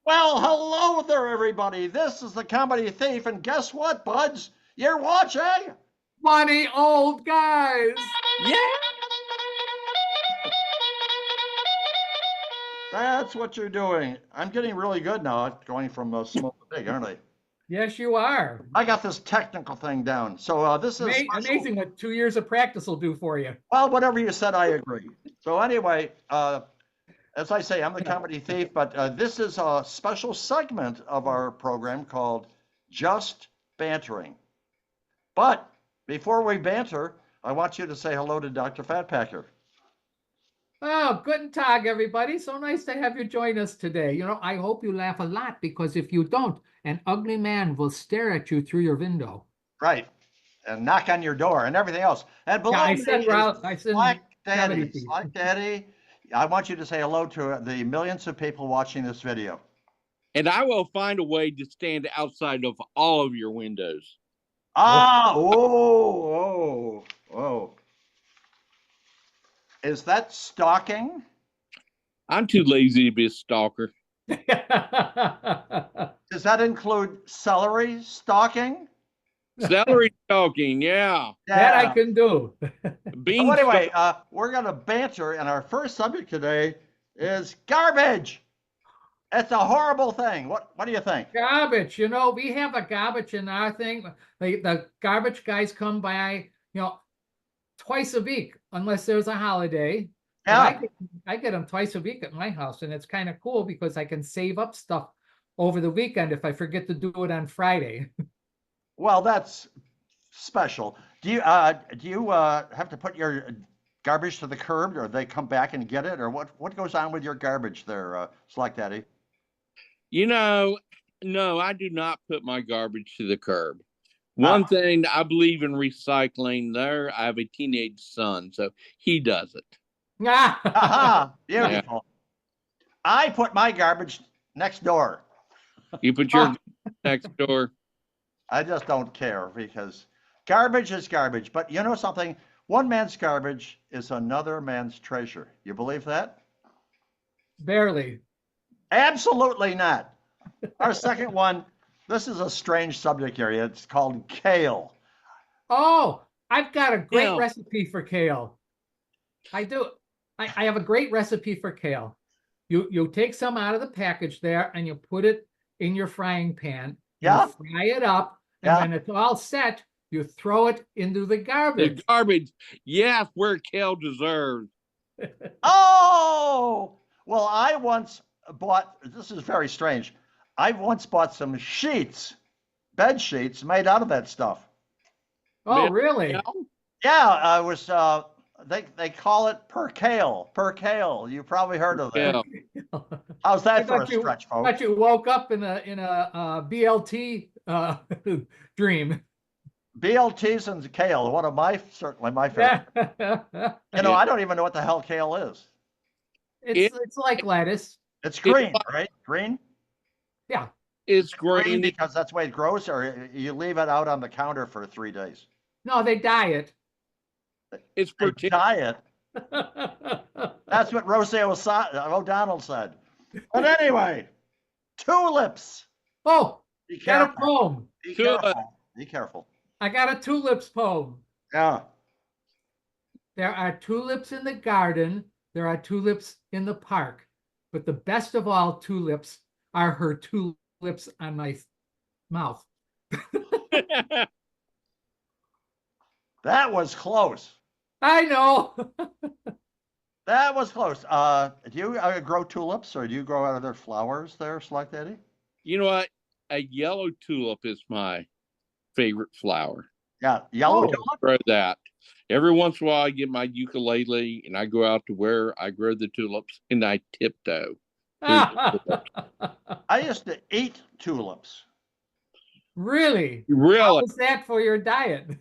Well, hello there, everybody. This is the Comedy Thief, and guess what, buds? You're watching. Funny old guys. Yeah. That's what you're doing. I'm getting really good now at going from small to big, aren't I? Yes, you are. I got this technical thing down. So this is special. Amazing what 2 years of practice will do for you. Well, whatever you said, I agree. So anyway, as I say, I'm the Comedy Thief, but this is a special segment of our program called Just Bantering. But before we banter, I want you to say hello to Dr. Fatpacker. Oh, guten Tag, everybody. So nice to have you join us today. I hope you laugh a lot because if you don't, an ugly man will stare at you through your window. Right. And knock on your door and everything else. And below Yeah, me is SlackDaddy. Thief. SlackDaddy, I want you to say hello to the millions of people watching this video. And I will find a way to stand outside of all of your windows. Oh. Is that stalking? I'm too lazy to be a stalker. Does that include celery stalking? Celery stalking, yeah. That I can do. So anyway, we're going to banter, and our first subject today is garbage. It's a horrible thing. What do you think? Garbage. We have a garbage in our thing. The garbage guys come by, twice a week, unless there's a holiday. Yeah. I get them twice a week at my house, and it's kind of cool because I can save up stuff over the weekend if I forget to do it on Friday. Well, that's special. Do you have to put your garbage to the curb, or they come back and get it, or what goes on with your garbage there, SlackDaddy? No, I do not put my garbage to the curb. One thing, I believe in recycling there. I have a teenage son, so he does it. Aha, beautiful. Yeah. I put my garbage next door. You put your next door? I just don't care because garbage is garbage. But you know something? One man's garbage is another man's treasure. You believe that? Barely. Absolutely not. Our second one, this is a strange subject area. It's called kale. Oh, I've got a great recipe for kale. I do. I have a great recipe for kale. You take some out of the package there and you put it in your frying pan. Yeah. You fry it up, and when it's all set, you throw it into the garbage. The garbage, yes, where kale deserves. Oh, well, I once bought, this is very strange. I once bought some sheets, bed sheets made out of that stuff. Oh, really? Yeah, I was, they call it percale. You probably heard of that. Yeah. How's that for a stretch, folks? I thought you woke up in a BLT dream. BLTs and kale, certainly my favorite. I don't even know what the hell kale is. It's like lettuce. It's green, right? Green? Yeah. It's green because that's the way it grows, or you leave it out on the counter for 3 days? No, they dye it. It's for diet. That's what Rosie O'Donnell said. But anyway, tulips. Oh, got a poem. Be careful. I got a tulips poem. Yeah. There are tulips in the garden. There are tulips in the park. But the best of all tulips are her tulips on my mouth. That was close. I know. That was close. Do you grow tulips, or do you grow other flowers there, SlackDaddy? You know what? A yellow tulip is my favorite flower. Yeah, yellow tulip? Grow that. Every once in a while, I get my ukulele, and I go out to where I grow the tulips, and I tiptoe. I used to eat tulips. Really? Really? How was that for your diet?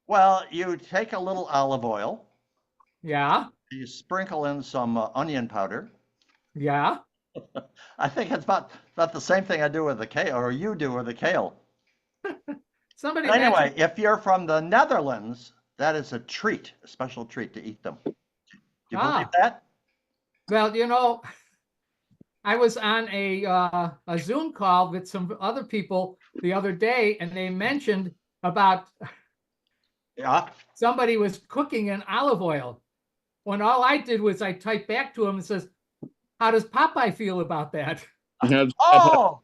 Well, you take a little olive oil. Yeah. You sprinkle in some onion powder. Yeah. I think it's about the same thing I do with the kale, or you do with the kale. Anyway, if you're from the Netherlands, that is a special treat to eat them. Do you believe that? Well, I was on a Zoom call with some other people the other day, and they mentioned about Yeah. somebody was cooking in olive oil. When all I did was I typed back to him and says, "How does Popeye feel about that?" Oh,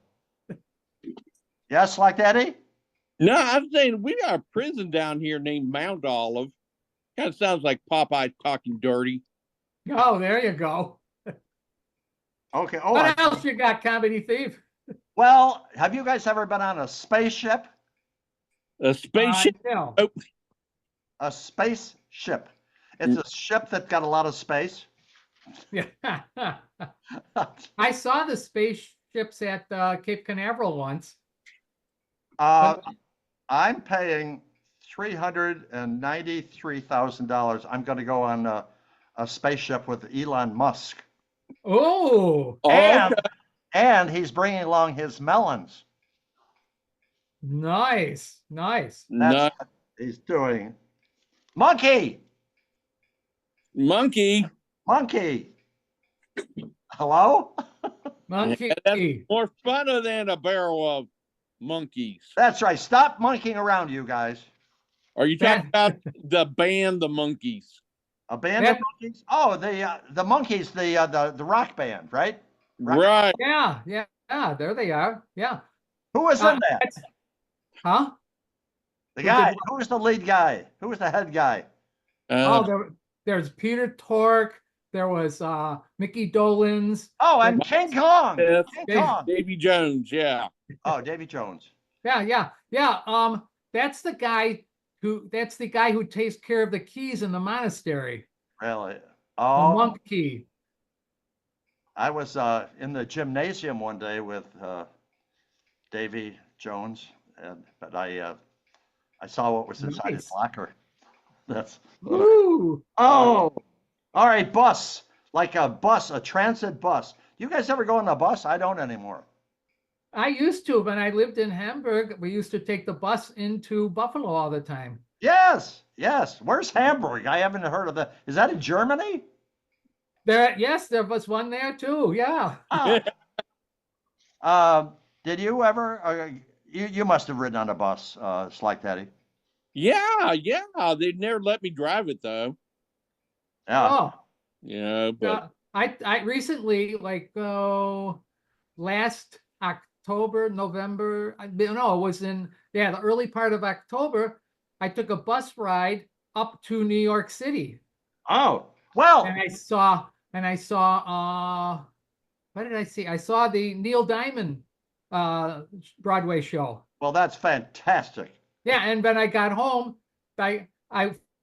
yes, like Daddy? No, I'm saying we got a prison down here named Mount Olive. Kind of sounds like Popeye talking dirty. Oh, there you go. Okay. Oh, What else you got, Comedy Thief? well, have you guys ever been on a spaceship? A spaceship. No. Oh, A spaceship. It's a ship that got a lot of space. Yeah. I saw the spaceships at Cape Canaveral once. I'm paying $393,000. I'm going to go on a spaceship with Elon Musk, Oh, okay. and he's bringing along his melons. nice, nice. That's No, what he's doing. Monkey, monkey. monkey. Hello? Monkey. That's more funner than a barrel of monkeys. That's right. Stop monkeying around, you guys. Are you talking about the band, the Monkeys? A band of monkeys? Oh, the monkeys, the rock band, right? Right. Yeah, yeah, yeah. There they are. Yeah. Who was in that? Huh? The guy. Who was the lead guy? Who was the head guy? There's Peter Tork. There was Mickey Dolenz. Oh, and King Kong. King Kong. Davy Jones. Yeah. Oh, Davy Jones. Yeah. That's the guy who takes care of the keys in the monastery. Really? The Oh, monk key. I was in the gymnasium one day with Davy Jones, but I saw what was inside his locker. That's. Ooh. Oh, all right, bus. Like a bus, a transit bus. You guys ever go on a bus? I don't anymore. I used to when I lived in Hamburg. We used to take the bus into Buffalo all the time. Yes, yes. Where's Hamburg? I haven't heard of that. Is that in Germany? Yes, there was one there too. Yeah. Did you ever? You must have ridden on a bus, SlackDaddy. Yeah. They'd never let me drive it though. Yeah. Oh. Yeah, but I recently, last October, November. No, it was in the early part of October. I took a bus ride up to New York City. Oh, well. And I saw what did I see? I saw the Neil Diamond Broadway show. Well, that's fantastic. Yeah, and when I got home, I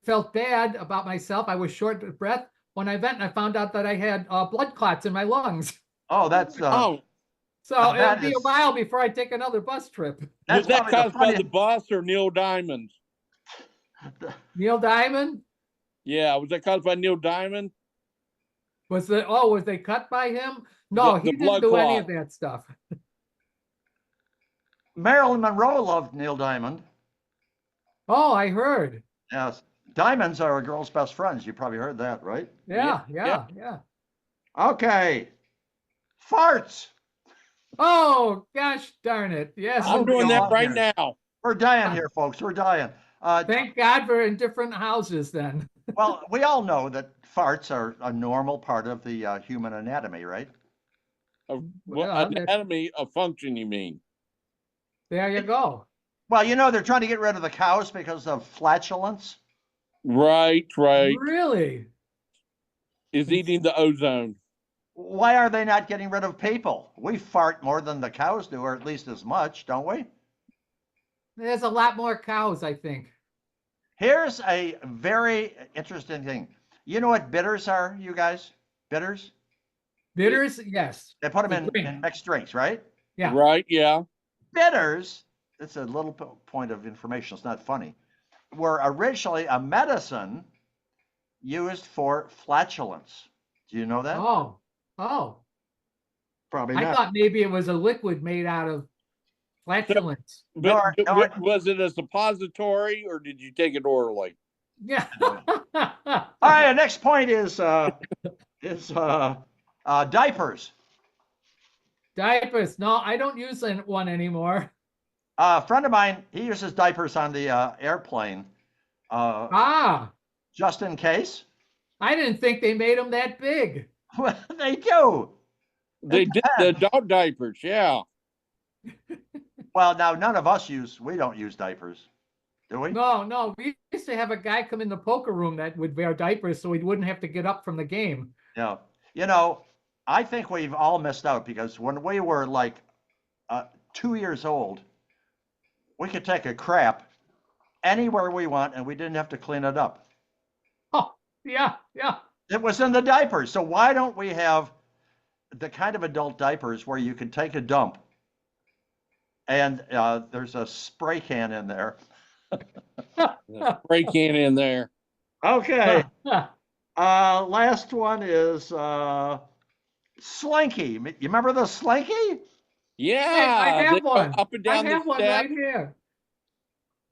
felt bad about myself. I was short of breath. When I went, I found out that I had blood clots in my lungs. Oh, that's so it'll be a while before I take another bus trip. Was that caused by the bus or Neil Diamond? Neil Diamond? Yeah, was that caused by Neil Diamond? Was they cut by him? No, he didn't do any of that stuff. Marilyn Monroe loved Neil Diamond. Oh, I heard. Yes. Diamonds are a girl's best friends. You probably heard that, right? Yeah. Okay. Farts. Oh, gosh darn it. Yes. I'm doing that right now. We're dying here, folks. We're dying. Thank God we're in different houses then. Well, we all know that farts are a normal part of the human anatomy, right? Anatomy of function, you mean? There you go. Well, they're trying to get rid of the cows because of flatulence. Right. Really? Is eating the ozone. Why are they not getting rid of people? We fart more than the cows do, or at least as much, don't we? There's a lot more cows, I think. Here's a very interesting thing. You know what bitters are, you guys? Bitters? Bitters, yes. They put them in mixed drinks, right? Yeah. Right, yeah. Bitters, it's a little point of information, it's not funny, were originally a medicine used for flatulence. Do you know that? Oh. Probably not. I thought maybe it was a liquid made out of flatulence. But was it a suppository or did you take it orally? Yeah. All right, the next point is diapers. Diapers. No, I don't use one anymore. A friend of mine, he uses diapers on the airplane, uh, Ah, just in case. I didn't think they made them that big. Well, they do. They It did the depends. adult diapers, yeah. Well, now none of us we don't use diapers, do we? No, we used to have a guy come in the poker room that would wear diapers so he wouldn't have to get up from the game. Yeah. You know, I think we've all missed out because when we were like 2 years old, we could take a crap anywhere we want and we didn't have to clean it up. Oh, yeah. It was in the diapers. So why don't we have the kind of adult diapers where you can take a dump and there's a spray can in there? Spray can in there. Okay. Last one is Slinky. You remember the Slinky? Yeah, I they have go one. up and down I have the one step. right here.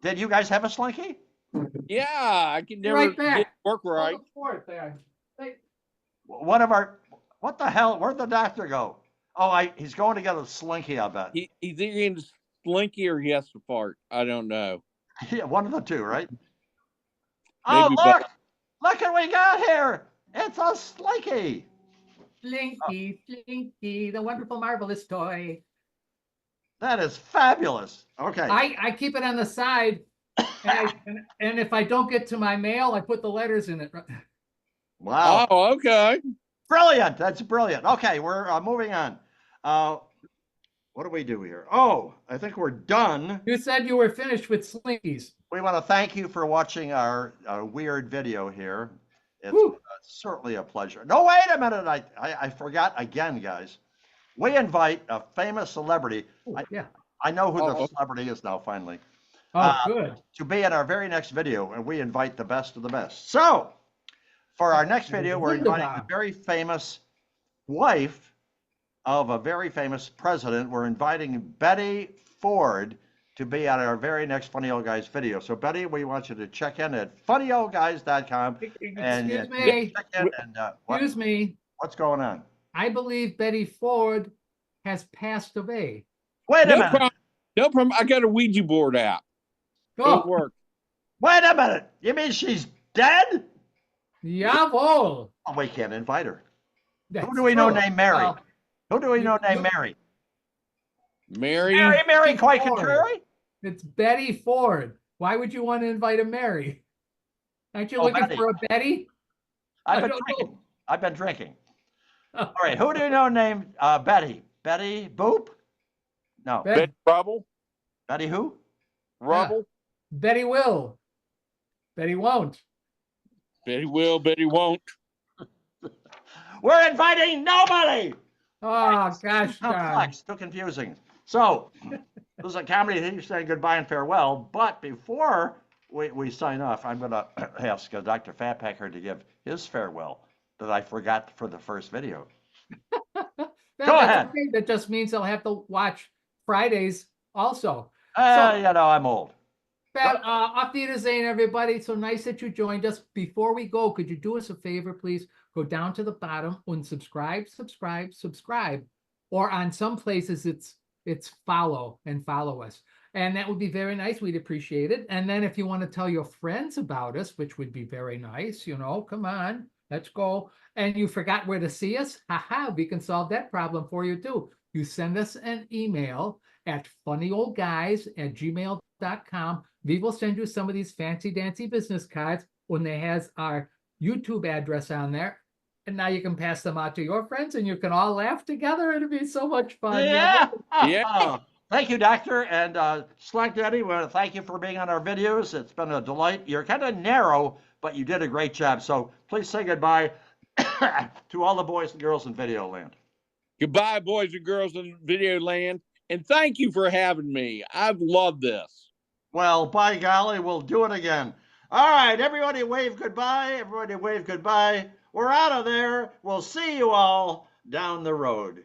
Did you guys have a Slinky? Yeah, I can never Right get back. it work right. There. Hey, What the hell? Where'd the doctor go? Oh, he's going to get a Slinky, I bet. He's either in slinky or he has to fart. I don't know. Yeah, one of the two, right? Maybe Oh, look what we got here. It's a Slinky. Slinky, the wonderful, marvelous toy. That is fabulous. Okay. I keep it on the side, and if I don't get to my mail, I put the letters in it. Wow. Oh, okay. Brilliant. That's brilliant. Okay, we're moving on. What do we do here? Oh, I think we're done. You said you were finished with Slinkies. We want to thank you for watching our weird video here. It's certainly a pleasure. No, wait a minute. I forgot again, guys. We invite a famous celebrity. Yeah. I know who the celebrity is now, finally. Oh, good. To be in our very next video, and we invite the best of the best. So, for our next video, we're inviting the very famous wife of a very famous president. We're inviting Betty Ford to be on our very next Funny Old Guys video. So, Betty, we want you to check in at funnyoldguys.com. Excuse me. Excuse me. What's going on? I believe Betty Ford has passed away. Wait a minute. No problem. I got a Ouija board app. Oh. It'll work. Wait a minute. You mean she's dead? Jawohl. Oh, we can't invite her. That's Who do we know true. named Mary? Who do we know named Mary? Mary quite Ford. contrary? It's Betty Ford. Why would you want to invite a Mary? Aren't you looking Betty. for a Betty? I've been drinking. All right, who do you know named Betty? Betty Boop? No. Betty Rubble? Betty who? Rubble? Betty will. Betty won't. Betty will, Betty won't. We're inviting nobody. Oh, gosh, Complex, too confusing. So, this is a comedy thing saying goodbye and farewell. But before we sign off, I'm going to ask Dr. Fatpacker to give his farewell that I forgot for the first video. Go ahead. Okay. That just means they'll have to watch Fridays also. I'm old. Auf Wiedersehen, everybody. So nice that you joined us. Before we go, could you do us a favor, please? Go down to the bottom and subscribe. Or on some places, it's follow us. And that would be very nice. We'd appreciate it. And then if you want to tell your friends about us, which would be very nice, come on, let's go. And you forgot where to see us? We can solve that problem for you too. You send us an email at funnyoldguys@gmail.com. We will send you some of these fancy dancy business cards when they has our YouTube address on there. And now you can pass them out to your friends and you can all laugh together. It'll be so much fun. Yeah. Yeah. Thank you, Doctor. And SlackDaddy, we want to thank you for being on our videos. It's been a delight. You're kind of narrow, but you did a great job. So please say goodbye to all the boys and girls in Video Land. Goodbye, boys and girls in Video Land. And thank you for having me. I've loved this. Well, by golly, we'll do it again. All right, everybody wave goodbye. Everybody wave goodbye. We're out of there. We'll see you all down the road.